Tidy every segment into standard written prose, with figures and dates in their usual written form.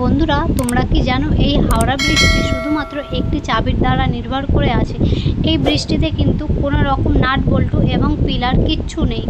বন্ধুরা, তোমরা কি জানো এই হাওড়া ব্রিজটি শুধুমাত্র একটি চাবির দ্বারা নির্ভর করে আছে। এই ব্রিজটিতে কিন্তু কোনো রকম নাট বল্টু এবং পিলার কিচ্ছু নেই।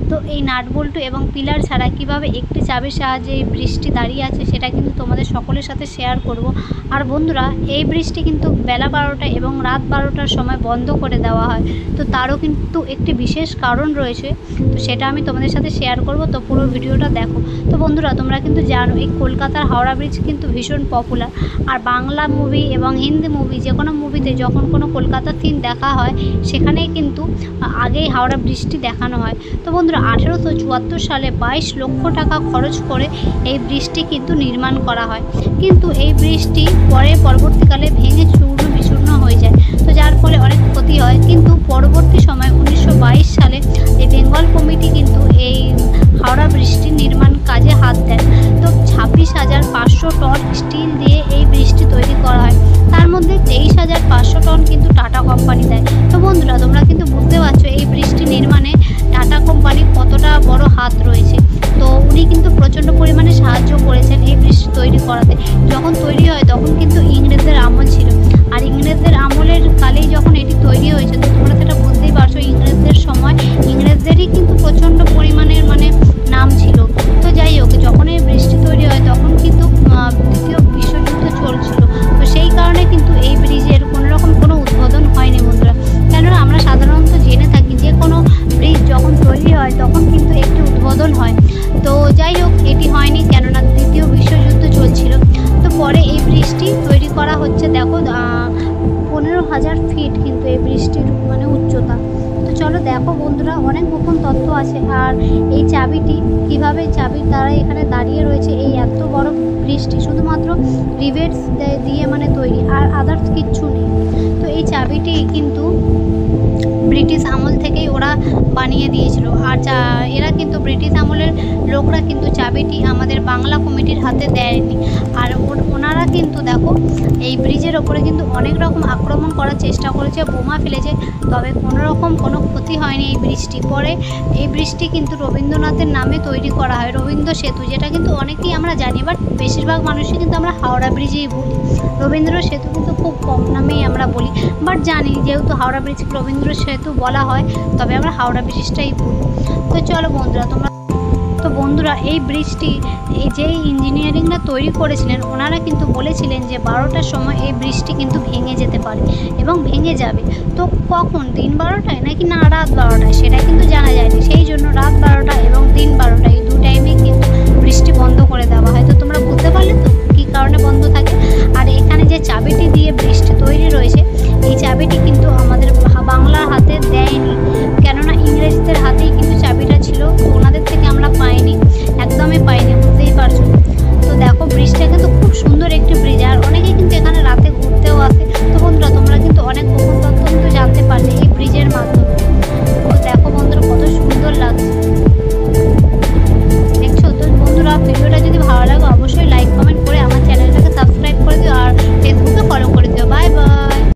তো এই নাট বল্টু এবং পিলার ছাড়া কিভাবে একটি চাবির সাহায্যে এই ব্রিজটি দাঁড়িয়ে আছে সেটা কিন্তু তোমাদের সকলের সাথে শেয়ার করব। আর বন্ধুরা, এই ব্রিজটি কিন্তু বেলা 12টা এবং রাত 12টার সময় বন্ধ করে দেওয়া হয়। তো তারও কিন্তু একটি বিশেষ কারণ রয়েছে, তো সেটা আমি তোমাদের সাথে শেয়ার করব। তো পুরো ভিডিওটা দেখো। তো বন্ধুরা, তোমরা কিন্তু জানো এই কলকাতার হাওড়া ব্রিজ কিন্তু ভীষণ পপুলার। আর বাংলা মুভি এবং হিন্দি মুভি যে কোনো মুভিতে যখন কোনো কলকাতার সিন দেখা হয় সেখানেই কিন্তু আগেই হাওড়া ব্রিজটি দেখানো হয়। তো বন্ধুরা, 1874 সালে 22 লক্ষ টাকা খরচ করে এই ব্রিজটি কিন্তু নির্মাণ করা হয়। কিন্তু এই ব্রিজটি পরবর্তীকালে ভেঙে চূর্ণ বিচূর্ণ হয়ে যায়, তো যার ফলে অনেক ক্ষতি হয়। কিন্তু পরবর্তী সময় 1922 সালে এই বেঙ্গল কমিটি কিন্তু এই হাওড়া ব্রিজটি নির্মাণ কাজে হাত দেয়। তো 26,500 টন স্টিল দিয়ে এই ব্রিজটি তৈরি করা হয়। তার মধ্যে 23,500 টন কিন্তু টাটা কোম্পানি দেয়। তো বন্ধুরা, তোমরা কিন্তু বুঝতে পারছো এই ব্রিজটি নির্মাণে টাটা কোম্পানির কতটা বড় হাত রয়েছে। তো উনি কিন্তু প্রচণ্ড পরিমাণে সাহায্য করেছেন এই ব্রিজ তৈরি করাতে। যখন তৈরি হয় তখন কিন্তু ইংরেজদের আমল ছিল, আর ইংরেজদের আমলের কালেই যখন এটি তৈরি হয়েছে, তো তোমরা সেটা বুঝতেই পারছো ইংরেজদের সময় ইংরেজদেরই কিন্তু প্রচণ্ড পরিমাণের নাম ছিল। তো যাই হোক, যখন এই ব্রিজটি তৈরি হয় তখন কিন্তু দ্বিতীয় বিশ্বযুদ্ধ চলছিল। তো সেই কারণে কিন্তু এই ব্রিজের কোনোরকম কোনো উদ্বোধন হয়নি বন্ধুরা। কেননা আমরা সাধারণত জেনে থাকি যে কোনো ব্রিজ যখন তৈরি হয় তখন কিন্তু একটি উদ্বোধন হয়। তো যাই হোক, এটি হয়নি কেননা দ্বিতীয় বিশ্বযুদ্ধ চলছিল। তো পরে এই ব্রিজটি তৈরি করা হচ্ছে। দেখো, 15,000 ফিট কিন্তু এই ব্রিজটির উচ্চতা। তো চলো দেখো বন্ধুরা, অনেক গোপন তথ্য আছে। আর এই চাবিটি কিভাবে চাবির দ্বারা এখানে দাঁড়িয়ে রয়েছে, এই এত বড় ব্রিজটি শুধুমাত্র রিভেটস দিয়ে তৈরি, আর আদার্স কিচ্ছু নেই। তো এই চাবিটি কিন্তু ব্রিটিশ আমল থেকেই ওরা বানিয়ে দিয়েছিল। আর এরা কিন্তু ব্রিটিশ আমলের লোকরা কিন্তু চাবিটি আমাদের বাংলা কমিটির হাতে দেয়নি। আর ওনারা কিন্তু দেখো এই ব্রিজের ওপরে কিন্তু অনেক রকম আক্রমণ করার চেষ্টা করেছে, বোমা ফেলেছে, তবে কোনো রকম কোনো ক্ষতি হয়নি এই ব্রিজটি। পরে এই ব্রিজটি কিন্তু রবীন্দ্রনাথের নামে তৈরি করা হয়, রবীন্দ্র সেতু, যেটা কিন্তু অনেকেই আমরা জানি, বাট বেশিরভাগ মানুষই কিন্তু আমরা হাওড়া ব্রিজেই বলি। রবীন্দ্র সেতু কিন্তু খুব কম নামেই আমরা বলি, বাট জানি যেহেতু হাওড়া ব্রিজকে রবীন্দ্র সেতু বলা হয়, তবে আমরা হাওড়া ব্রিজটাই বলি। তো চলো বন্ধুরা, এই ব্রিজটি যে ইঞ্জিনিয়ারিংরা তৈরি করেছিলেন ওনারা কিন্তু বলেছিলেন যে 12টার সময় এই ব্রিজটি কিন্তু ভেঙে যেতে পারে এবং ভেঙে যাবে। তো কখন, দিন 12টায় নাকি না রাত 12টায়, সেটা কিন্তু জানা যায়নি। সেই জন্য রাত 12টা এবং দিন 12টা এই 2 টাইমে কিন্তু ব্রিজটি বন্ধ করে দেওয়া হয়। তো তোমরা বুঝতে পারলে তো কী কারণে বন্ধ থাকে। আর এখানে যে চাবিটি দিয়ে ব্রিজটি তৈরি রয়েছে, এই চাবিটি কিন্তু আমাদের বাংলার হাতে দেয়নি